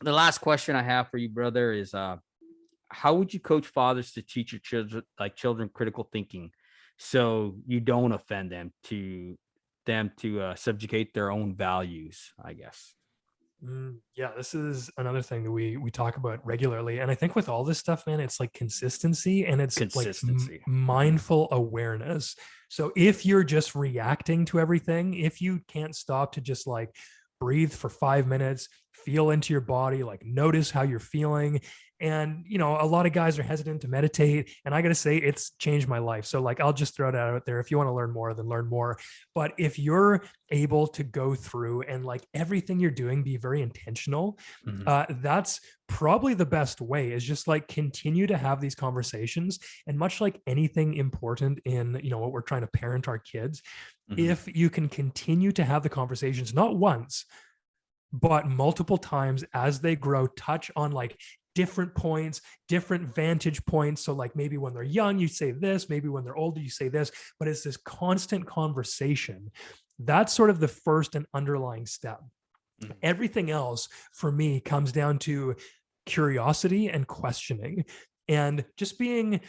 the last question I have for you, brother, is how would you coach fathers to teach your children critical thinking so you don't offend them to subjugate their own values, I guess. Yeah, this is another thing that we talk about regularly, and I think with all this stuff, man, it's like consistency and it's like Consistency. Mhm. mindful awareness. So if you're just reacting to everything, if you can't stop to just like breathe for 5 minutes, feel into your body, like notice how you're feeling. And a lot of guys are hesitant to meditate, and I got to say, it's changed my life. So like, I'll just throw it out there. If you want to learn more, then learn more. But if you're able to go through and like everything you're doing be very intentional, Mhm. that's probably the best way, is just like continue to have these conversations. And much like anything important in what we're trying to parent our kids, Mhm. if you can continue to have the conversations not once but multiple times as they grow, touch on like different points, different vantage points. So, like maybe when they're young, you say this, maybe when they're older, you say this, but it's this constant conversation. That's sort of the first and underlying step. Mhm. Everything else for me comes down to curiosity and questioning and just being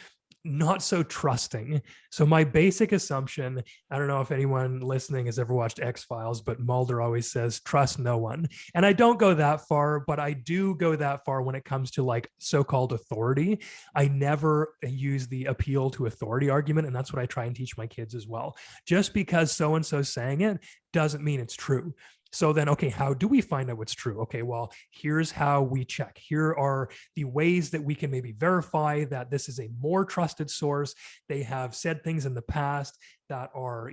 not so trusting. So my basic assumption, I don't know if anyone listening has ever watched X-Files, but Mulder always says trust no one. And I don't go that far, but I do go that far when it comes to like so-called authority. I never use the appeal to authority argument, and that's what I try and teach my kids as well. Just because so and so saying it doesn't mean it's true. So then, okay, how do we find out what's true? Okay, well, here's how we check. Here are the ways that we can maybe verify that this is a more trusted source. They have said things in the past that are,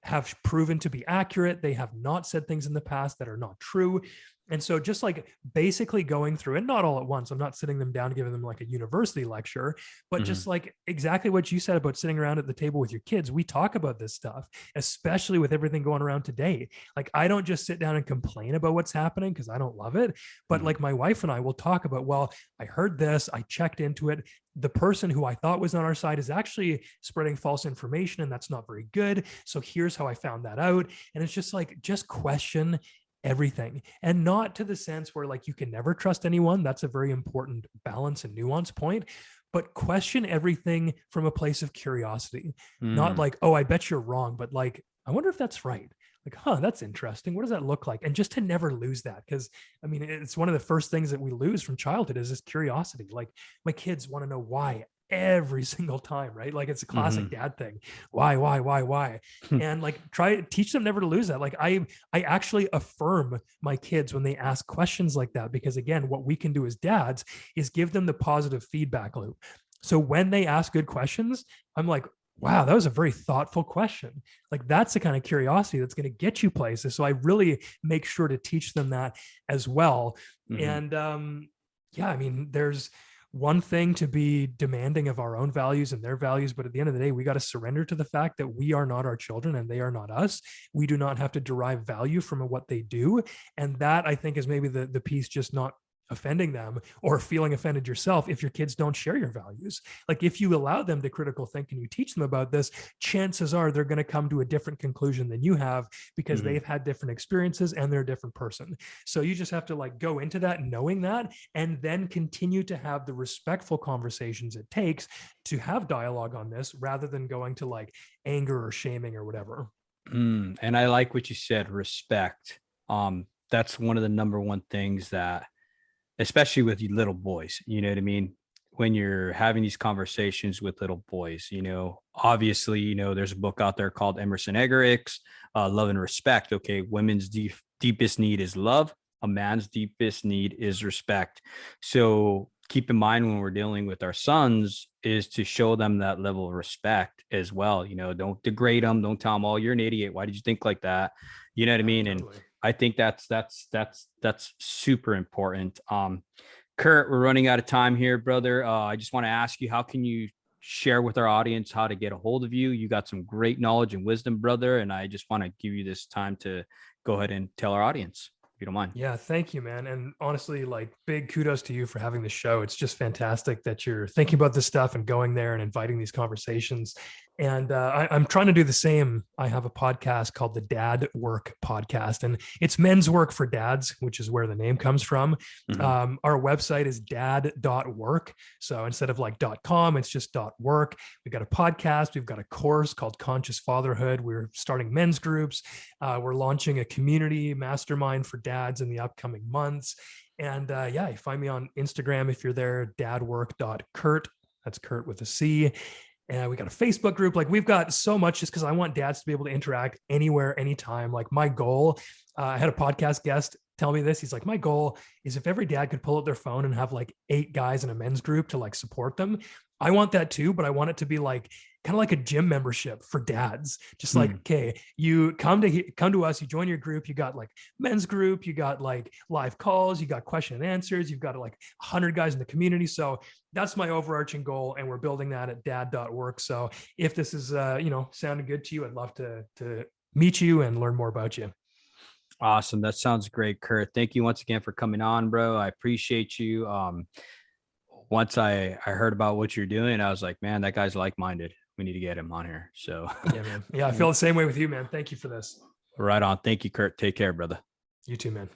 have proven to be accurate. They have not said things in the past that are not true. And so just like basically going through it, not all at once, I'm not sitting them down, giving them like a university lecture, but just like exactly what you said about sitting around at the table with your kids. We talk about this stuff, especially with everything going around today. Like I don't just sit down and complain about what's happening because I don't love it, but like my wife and I will talk about, well, I heard this, I checked into it. The person who I thought was on our side is actually spreading false information, and that's not very good. So here's how I found that out. And it's just like, just question everything, and not to the sense where like you can never trust anyone. That's a very important balance and nuance point, but question everything from a place of curiosity, not like, oh, I bet you're wrong, but like, I wonder if that's right. Like, huh, that's interesting. What does that look like? And just to never lose that. Because I mean, it's one of the first things that we lose from childhood is this curiosity. Like my kids want to know why every single time, right? Like it's a classic dad thing. Why? And like try to teach them never to lose that. Like I actually affirm my kids when they ask questions like that, because again, what we can do as dads is give them the positive feedback loop. So when they ask good questions, I'm like, wow, that was a very thoughtful question. Like that's the kind of curiosity that's going to get you places. So I really make sure to teach them that as well. And yeah, I mean, there's one thing to be demanding of our own values and their values, but at the end of the day, we got to surrender to the fact that we are not our children and they are not us. We do not have to derive value from what they do. And that I think is maybe the piece, just not offending them or feeling offended yourself if your kids don't share your values. Like if you allow them to critical think and you teach them about this, chances are they're going to come to a different conclusion than you have, because they've had different experiences and they're a different person. So you just have to like go into that knowing that, and then continue to have the respectful conversations it takes to have dialogue on this, rather than going to like anger or shaming or whatever. And I like what you said, respect. That's one of the number one things that, especially with you little boys, you know what I mean? When you're having these conversations with little boys, obviously, there's a book out there called Emerson Eggerichs, Love and Respect. Okay. Women's deepest need is love. A man's deepest need is respect. So keep in mind when we're dealing with our sons is to show them that level of respect as well. Don't degrade them. Don't tell them, oh, you're an idiot. Why did you think like that? You know what I mean? Totally. And I think that's super important. Curt, we're running out of time here, brother. I just want to ask you, how can you share with our audience how to get a hold of you? You got some great knowledge and wisdom, brother. And I just want to give you this time to go ahead and tell our audience, if you don't mind. Yeah, thank you, man. And honestly, like big kudos to you for having the show. It's just fantastic that you're thinking about this stuff and going there and inviting these conversations. And I'm trying to do the same. I have a podcast called the Dad.Work podcast, and it's men's work for dads, which is where the name comes from. Our website is dad.work. So instead of like .com, it's just .work. We've got a podcast. We've got a course called Conscious Fatherhood. We're starting men's groups. We're launching a community mastermind for dads in the upcoming months. And yeah, you find me on Instagram if you're there, dadwork.curt. That's Curt with a C. And we got a Facebook group. Like we've got so much, just because I want dads to be able to interact anywhere, anytime. Like my goal, I had a podcast guest tell me this. He's like, my goal is if every dad could pull out their phone and have like 8 guys in a men's group to like support them. I want that too, but I want it to be like kind of like a gym membership for dads. Just like, okay, you come to us, you join your group, you got like men's group, you got like live calls, you got question and answers, you've got like 100 guys in the community. So that's my overarching goal, and we're building that at dad.work. So if this is sounding good to you, I'd love to meet you and learn more about you. Awesome. That sounds great, Curt. Thank you once again for coming on, bro. I appreciate you. Once I heard about what you're doing, I was like, man, that guy's like-minded. We need to get him on here. So yeah, man. Yeah, I feel the same way with you, man. Thank you for this. Right on. Thank you, Curt. Take care, brother. You too, man.